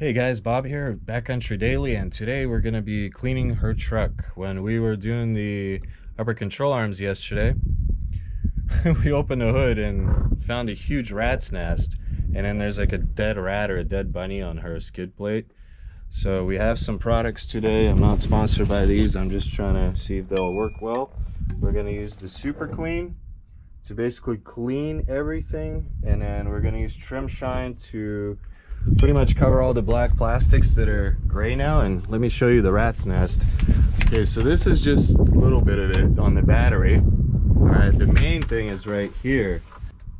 Hey guys, Bob here, Backcountry Daily, and today we're going to be cleaning her truck. When we were doing the upper control arms yesterday, we opened the hood and found a huge rat's nest, and then there's like a dead rat or a dead bunny on her skid plate. So we have some products today. I'm not sponsored by these, I'm just trying to see if they'll work well. We're going to use the Super Clean to basically clean everything, and then we're going to use Trim Shine to pretty much cover all the black plastics that are gray now. And let me show you the rat's nest. Okay, so this is just a little bit of it on the battery. All right, the main thing is right here.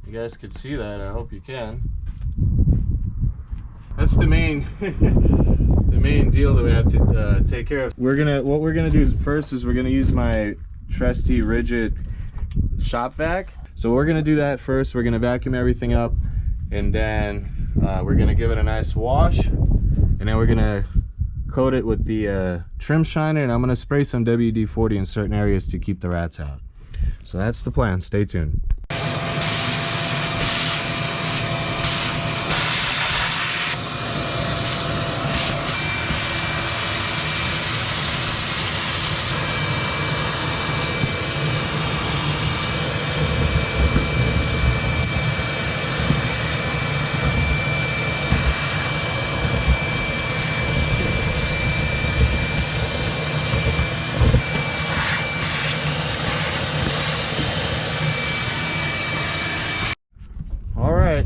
You guys could see that, I hope you can. That's the main the main deal that we have to take care of. What we're gonna do first is we're gonna use my trusty Rigid shop vac. So we're gonna do that first. We're gonna vacuum everything up, and then we're gonna give it a nice wash, and then we're gonna coat it with the Trim Shiner, and I'm gonna spray some WD-40 in certain areas to keep the rats out. So that's the plan. Stay tuned.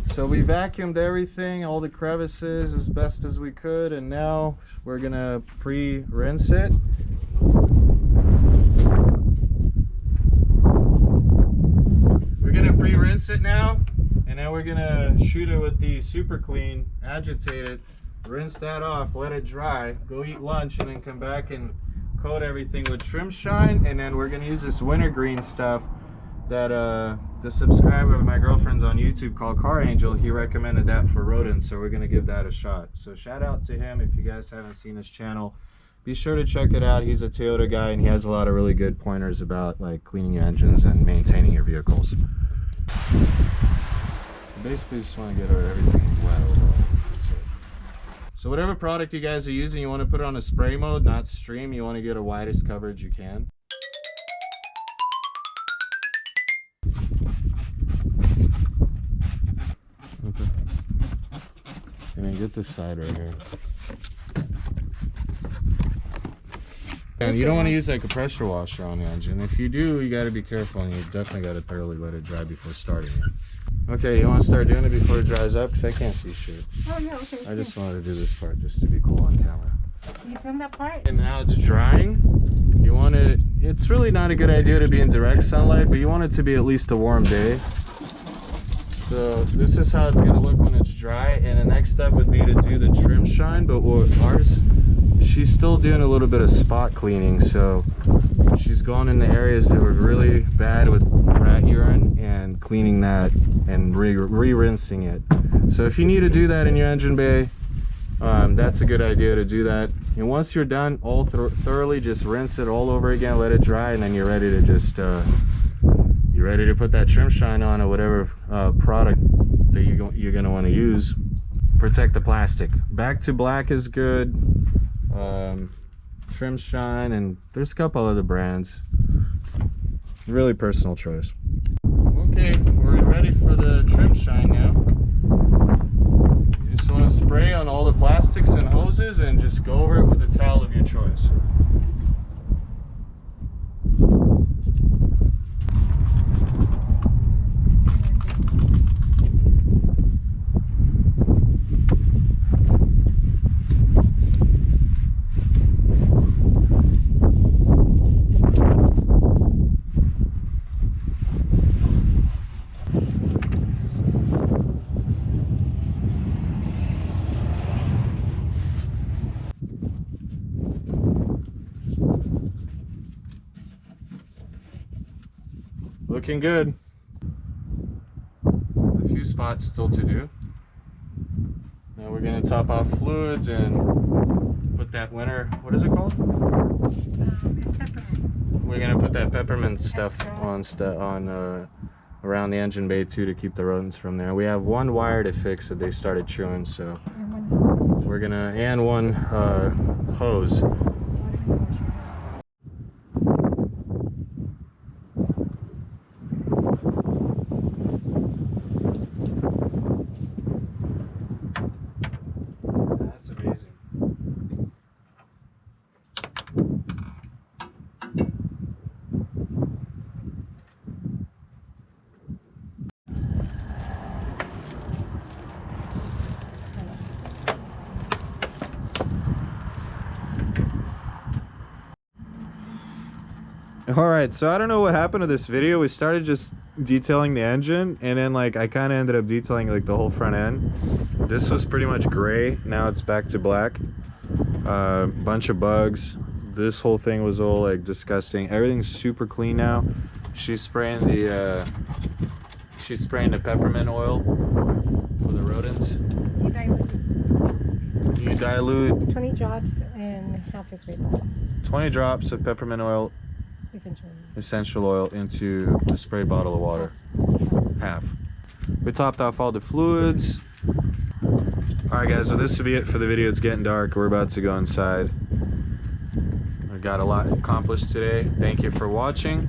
So we vacuumed everything, all the crevices as best as we could, and now we're gonna pre-rinse it. We're gonna pre-rinse it now, and then we're gonna shoot it with the Super Clean, agitate it, rinse that off, let it dry, go eat lunch, and then come back and coat everything with Trim Shine. And then we're gonna use this wintergreen stuff that the subscriber of my girlfriend's on YouTube called Car Angel, he recommended that for rodents, so we're gonna give that a shot. So shout out to him. If you guys haven't seen his channel, be sure to check it out. He's a Toyota guy, and he has a lot of really good pointers about like cleaning your engines and maintaining your vehicles. Basically just want to get everything wet overall. That's it. So whatever product you guys are using, you want to put it on a spray mode, not stream. You want to get the widest coverage you can. Okay. And then get this side right here. And you don't want to use like a pressure washer on the engine. If you do, you got to be careful, and you definitely got to thoroughly let it dry before starting it. Okay, you want to start doing it before it dries up? Because I can't see shit. Oh yeah, okay. I just wanted to do this part just to be cool on camera. You filmed that part? And now it's drying. You want it, it's really not a good idea to be in direct sunlight, but you want it to be at least a warm day. So this is how it's going to look when it's dry, and the next step would be to do the Trim Shine. But ours, she's still doing a little bit of spot cleaning, so she's going in the areas that were really bad with rat urine and cleaning that and re-rinsing it. So if you need to do that in your engine bay, that's a good idea to do that. And once you're done all thoroughly, just rinse it all over again, let it dry, and then you're ready to just you're ready to put that Trim Shine on, or whatever product that you're going to want to use. Protect the plastic. Back to Black is good. Trim Shine, and there's a couple other brands. Really personal choice. Okay, we're ready for the Trim Shine now. You just want to spray on all the plastics and hoses, and just go over it with a towel of your choice. Looking good. A few spots still to do. Now we're going to top off fluids and put that winter, what is it called? It's peppermint. We're going to put that peppermint stuff on around the engine bay too, to keep the rodents from there. We have one wire to fix that they started chewing, so we're gonna, and one hose. That's amazing. All right, so I don't know what happened to this video. We started just detailing the engine, and then like I kind of ended up detailing like the whole front end. This was pretty much gray. Now it's back to black. Bunch of bugs. This whole thing was all like disgusting. Everything's super clean now. She's spraying the peppermint oil for the rodents. You dilute You dilute 20 drops and half is weight. 20 drops of peppermint oil, essential oil, into a spray bottle of water. Half. We topped off all the fluids. Alright guys, so this will be it for the video. It's getting dark. We're about to go inside. I got a lot accomplished today. Thank you for watching.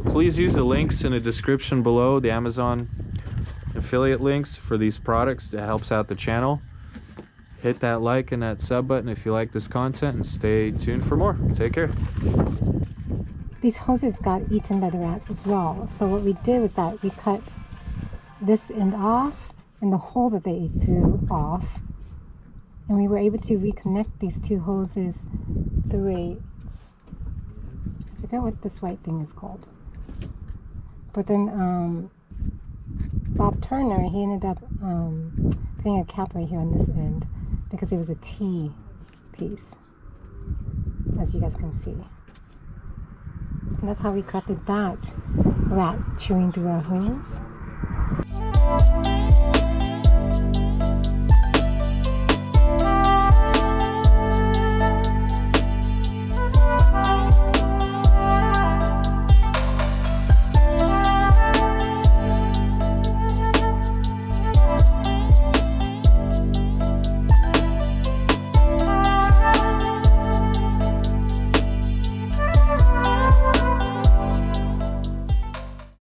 Please use the links in the description below, the Amazon affiliate links for these products. That helps out the channel. Hit that like and that sub button if you like this content, and stay tuned for more. Take care. These hoses got eaten by the rats as well. So what we did was that we cut this end off and the hole that they ate through off. And we were able to reconnect these two hoses through I forget what this white thing is called. But then Bob Turner, he ended up putting a cap right here on this end because it was a T piece, as you guys can see. And that's how we corrected that rat chewing through our hose.